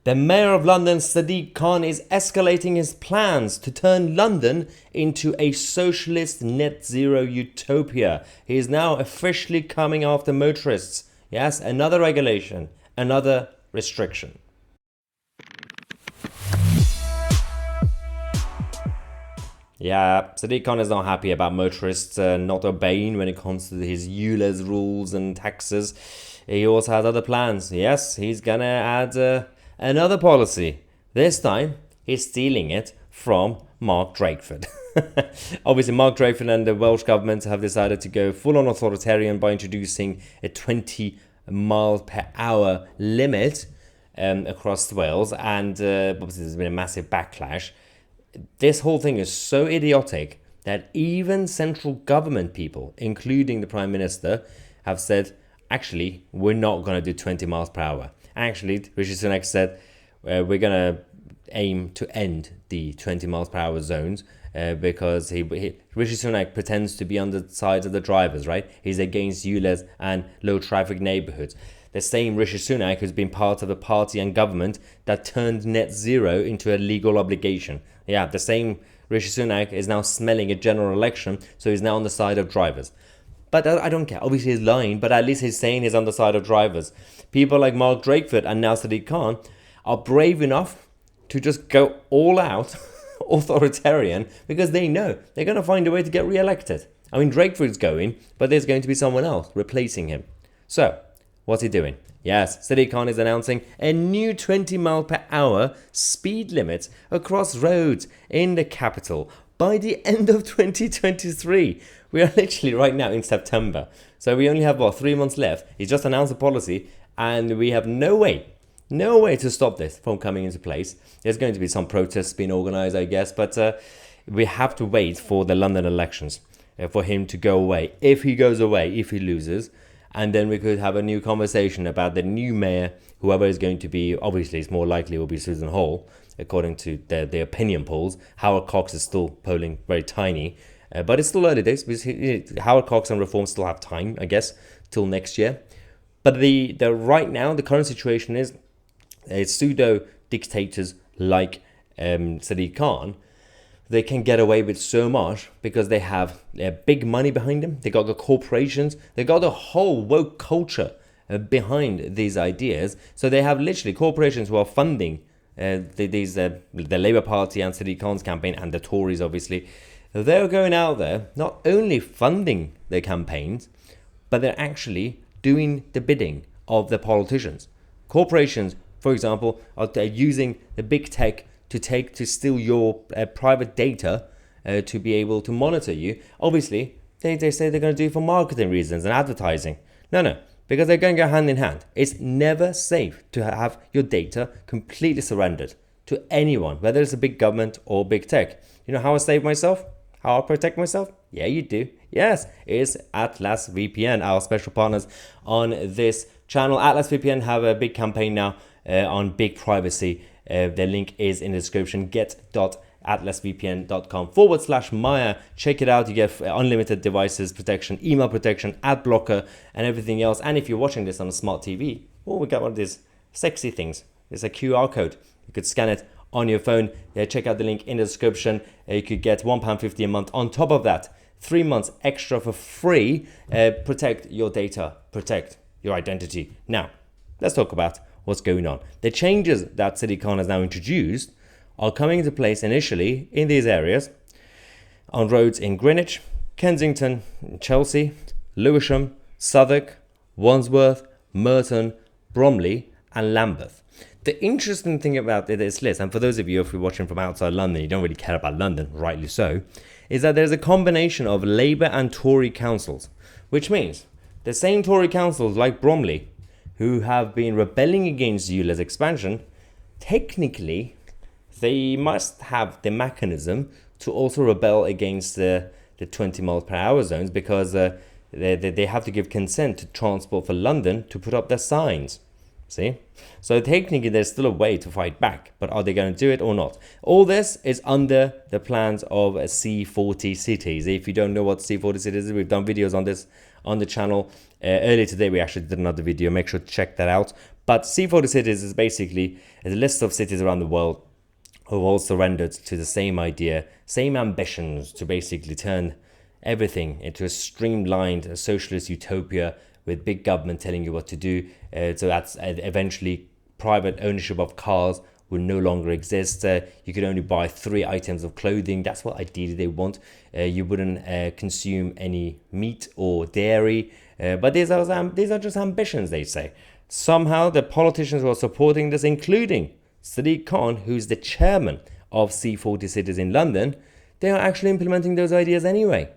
The Mayor of London, Sadiq Khan, is escalating his plans to turn London into a socialist net zero utopia. He is now officially coming after motorists. Yes, another regulation, another restriction. Yeah, Sadiq Khan is not happy about motorists not obeying when it comes to his ULEZ rules and taxes. He also has other plans. Yes, he's gonna add another policy. This time, he's stealing it from Mark Drakeford. Obviously, Mark Drakeford and the Welsh government have decided to go full-on authoritarian by introducing a 20 miles per hour limit across Wales, and obviously there's been a massive backlash. This whole thing is so idiotic that even central government people, including the Prime Minister, have said, actually, we're not going to do 20 miles per hour. Actually, Rishi Sunak said, we're going to aim to end the 20 miles per hour zones because Rishi Sunak pretends to be on the side of the drivers, right? He's against ULEZ and low traffic neighborhoods. The same Rishi Sunak who's been part of a party and government that turned net zero into a legal obligation. Yeah, the same Rishi Sunak is now smelling a general election, so he's now on the side of drivers. But I don't care. Obviously, he's lying, but at least he's saying he's on the side of drivers. People like Mark Drakeford and now Sadiq Khan are brave enough to just go all out authoritarian because they know they're going to find a way to get re-elected. I mean, Drakeford's going, but there's going to be someone else replacing him. So, what's he doing? Yes, Sadiq Khan is announcing a new 20 mile per hour speed limit across roads in the capital by the end of 2023. We are literally right now in September. So we only have, 3 months left. He's just announced a policy and we have no way to stop this from coming into place. There's going to be some protests being organized, I guess, but we have to wait for the London elections for him to go away. If he goes away, if he loses, and then we could have a new conversation about the new mayor, whoever is going to be. Obviously, it's more likely it will be Susan Hall, according to the opinion polls. Howard Cox is still polling very tiny, but it's still early days. Because Howard Cox and Reform still have time, I guess, till next year. But the right now, the current situation is pseudo dictators like Sadiq Khan. They can get away with so much because they have big money behind them. They got the corporations. They got the whole woke culture behind these ideas. So they have literally corporations who are funding the Labour Party and Sadiq Khan's campaign, and the Tories, obviously. They're going out there not only funding their campaigns, but they're actually doing the bidding of the politicians. Corporations, for example, are using the big tech to steal your private data to be able to monitor you. Obviously, they say they're going to do it for marketing reasons and advertising. No, because they're going to go hand in hand. It's never safe to have your data completely surrendered to anyone, whether it's a big government or big tech. You know how I save myself? How I protect myself? Yeah, you do. Yes, it's Atlas VPN, our special partners on this channel. Atlas VPN have a big campaign now on big privacy. The link is in the description, get.atlasvpn.com/Maya. Check it out. You get unlimited devices protection, email protection, ad blocker, and everything else. And if you're watching this on a smart TV, we got one of these sexy things. It's a QR code. You could scan it on your phone. Check out the link in the description. You could get £1.50 a month. On top of that, 3 months extra for free. Protect your data, protect your identity. Now, let's talk about what's going on. The changes that Sadiq Khan has now introduced are coming into place initially in these areas on roads in Greenwich, Kensington, Chelsea, Lewisham, Southwark, Wandsworth, Merton, Bromley and Lambeth. The interesting thing about this list, and for those of you if you're watching from outside London, you don't really care about London, rightly so, is that there's a combination of Labour and Tory councils, which means the same Tory councils like Bromley, who have been rebelling against ULEZ expansion, technically, they must have the mechanism to also rebel against the 20 miles per hour zones because they have to give consent to Transport for London to put up their signs. See? So technically there's still a way to fight back, but are they going to do it or not? All this is under the plans of C40 cities. If you don't know what C40 cities is, we've done videos on this on the channel. Earlier today we actually did another video, make sure to check that out. But C40 cities is basically a list of cities around the world who have all surrendered to the same idea, same ambitions to basically turn everything into a streamlined socialist utopia with big government telling you what to do. So that's eventually private ownership of cars will no longer exist. You could only buy 3 items of clothing. That's what ideally they want. You wouldn't consume any meat or dairy. But these are just ambitions, they say. Somehow the politicians who are supporting this, including Sadiq Khan, who's the chairman of C40 cities in London, they are actually implementing those ideas anyway.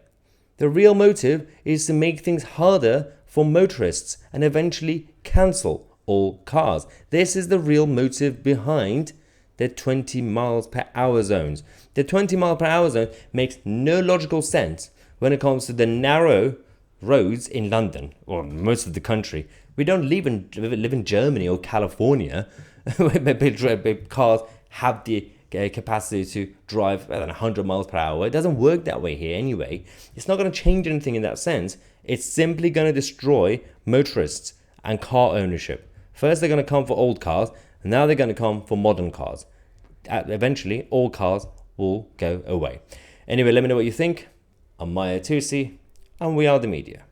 The real motive is to make things harder for motorists and eventually cancel all cars. This is the real motive behind the 20 miles per hour zones. The 20 mile per hour zone makes no logical sense when it comes to the narrow roads in London or most of the country. We don't live in Germany or California where cars have the capacity to drive 100 miles per hour. It doesn't work that way here anyway. It's not going to change anything in that sense. It's simply going to destroy motorists and car ownership. First they're going to come for old cars, and now they're going to come for modern cars. Eventually all cars will go away. Anyway, let me know what you think. I'm Tousi, and we are the media.